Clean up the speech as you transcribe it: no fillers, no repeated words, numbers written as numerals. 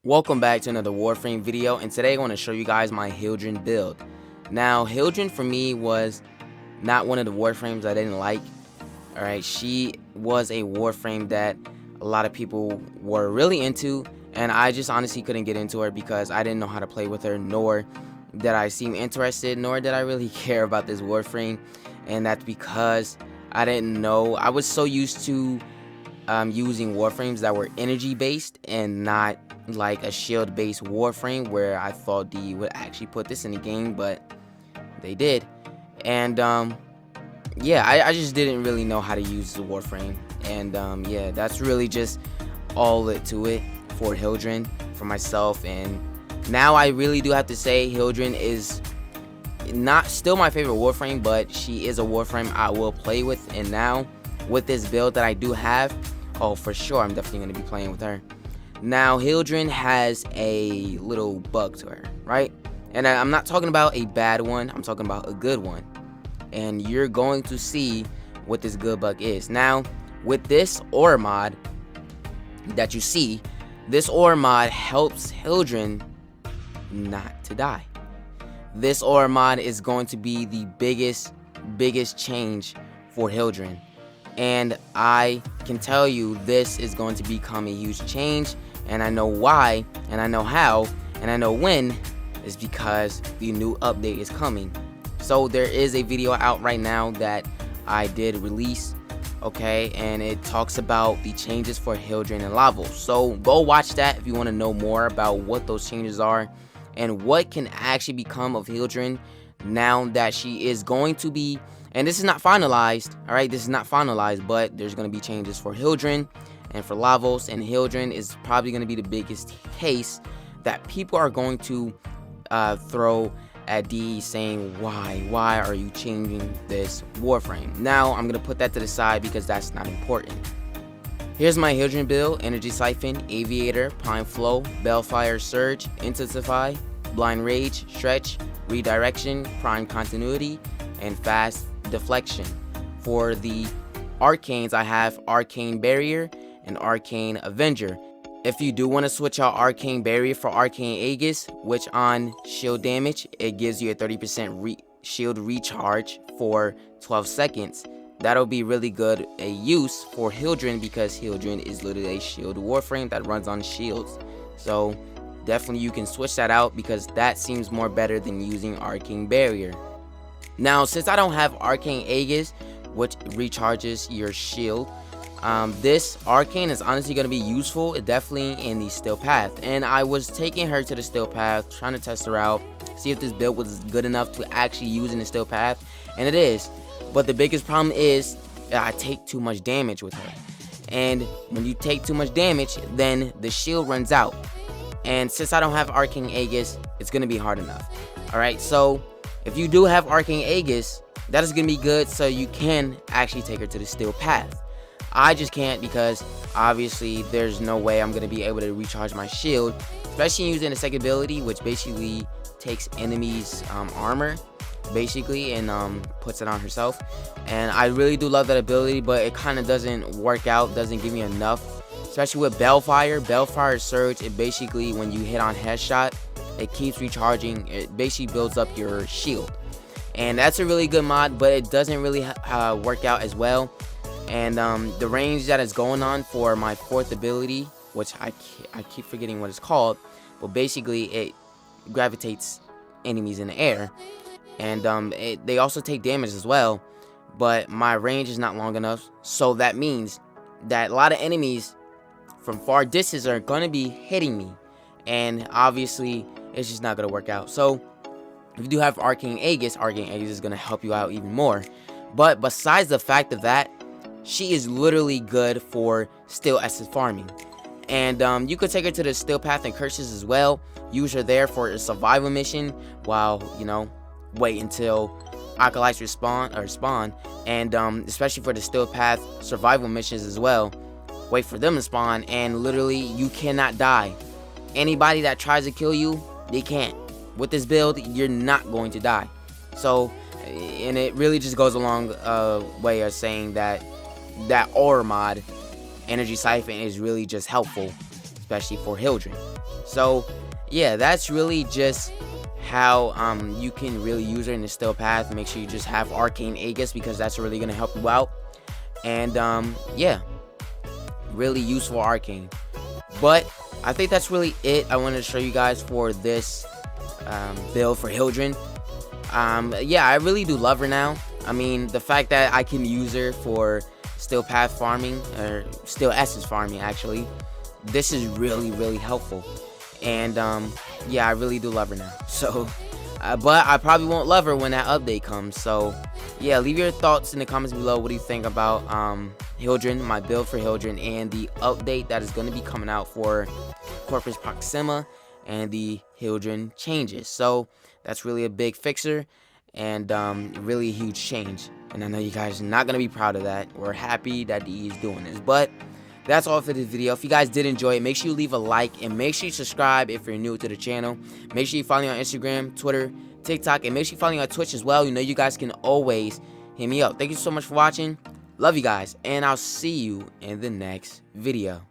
Welcome back to another Warframe video, and today I want to show you guys my Hildryn build. Now, Hildryn for me was not one of the Warframes I didn't like. Alright, she was a Warframe that a lot of people were really into, and I just honestly couldn't get into her because I didn't know how to play with her, nor did I seem interested, nor did I really care about this Warframe. And that's because I didn't know. I was so used to using Warframes that were energy based and not like a shield based Warframe, where I thought D would actually put this in the game, but they did. And yeah, I just didn't really know how to use the Warframe. And yeah, that's really just all it to it for Hildryn for myself. And now I really do have to say Hildryn is not still my favorite Warframe, but she is a Warframe I will play with. And now with this build that I do have, oh, for sure, I'm definitely going to be playing with her. Now, Hildryn has a little bug to her, right? And I'm not talking about a bad one. I'm talking about a good one. And you're going to see what this good bug is. Now, with this aura mod that you see, this aura mod helps Hildryn not to die. This aura mod is going to be the biggest change for Hildryn. And I can tell you this is going to become a huge change, and I know why, and I know how, and I know when, is because the new update is coming. So there is a video out right now that I did release, okay, and it talks about the changes for Hildryn and Lavos. So go watch that if you want to know more about what those changes are and what can actually become of Hildryn now that she is going to be. And this is not finalized, alright? This is not finalized, but there's going to be changes for Hildryn and for Lavos. And Hildryn is probably going to be the biggest case that people are going to throw at D, saying, why are you changing this Warframe? Now, I'm going to put that to the side because that's not important. Here's my Hildryn build: Energy Siphon, Aviator, Pine Flow, Bellfire Surge, Intensify, Blind Rage, Stretch, Redirection, Prime Continuity, and Fast Deflection. For the arcanes, I have Arcane Barrier and Arcane Avenger. If you do want to switch out Arcane Barrier for Arcane Aegis, which on shield damage, it gives you a 30% shield recharge for 12 seconds. That'll be really good a use for Hildryn, because Hildryn is literally a shield Warframe that runs on shields. So definitely you can switch that out, because that seems more better than using Arcane Barrier. Now, since I don't have Arcane Aegis, which recharges your shield, this Arcane is honestly going to be useful, definitely in the Still Path. And I was taking her to the Still Path, trying to test her out, see if this build was good enough to actually use in the Still Path, and it is. But the biggest problem is that I take too much damage with her. And when you take too much damage, then the shield runs out. And since I don't have Arcane Aegis, it's going to be hard enough. Alright, so if you do have Arcane Aegis, that is going to be good, so you can actually take her to the Still Path. I just can't, because obviously there's no way I'm going to be able to recharge my shield, especially using the second ability, which basically takes enemies' armor, basically, and puts it on herself. And I really do love that ability, but it kind of doesn't work out, doesn't give me enough, especially with Bellfire Surge. It basically, when you hit on headshot, it keeps recharging. It basically builds up your shield, and that's a really good mod, but it doesn't really work out as well. And the range that is going on for my fourth ability, which I keep forgetting what it's called, but basically it gravitates enemies in the air, and they also take damage as well, but my range is not long enough. So that means that a lot of enemies from far distance are going to be hitting me, and obviously it's just not going to work out. So if you do have Arcane Aegis is going to help you out even more. But besides the fact of that, she is literally good for Still Essence farming. And you could take her to the Still Path and Curses as well. Use her there for a survival mission while, you know, wait until Acolytes spawn. And especially for the Still Path survival missions as well, wait for them to spawn, and literally you cannot die. Anybody that tries to kill you, they can't. With this build, you're not going to die. So, and it really just goes a long way of saying that aura mod, Energy Siphon, is really just helpful. especially for Hildryn. So yeah, that's really just how you can really use her in the Steel Path. Make sure you just have Arcane Aegis, because that's really going to help you out. And yeah, really useful Arcane. But I think that's really it I wanted to show you guys for this build for Hildryn. Yeah, I really do love her now. I mean, the fact that I can use her for Steel Path farming, or Steel Essence farming actually, this is really helpful. And yeah, I really do love her now. So but I probably won't love her when that update comes. So yeah, leave your thoughts in the comments below. What do you think about Hildryn, my build for Hildryn, and the update that is going to be coming out for Corpus Proxima and the Hildryn changes? So that's really a big fixer and really a huge change. And I know you guys are not going to be proud of that. We're happy that DE is doing this. But that's all for this video. If you guys did enjoy it, make sure you leave a like, and make sure you subscribe if you're new to the channel. Make sure you follow me on Instagram, Twitter, TikTok, and make sure you follow me on Twitch as well. You know you guys can always hit me up. Thank you so much for watching. Love you guys, and I'll see you in the next video.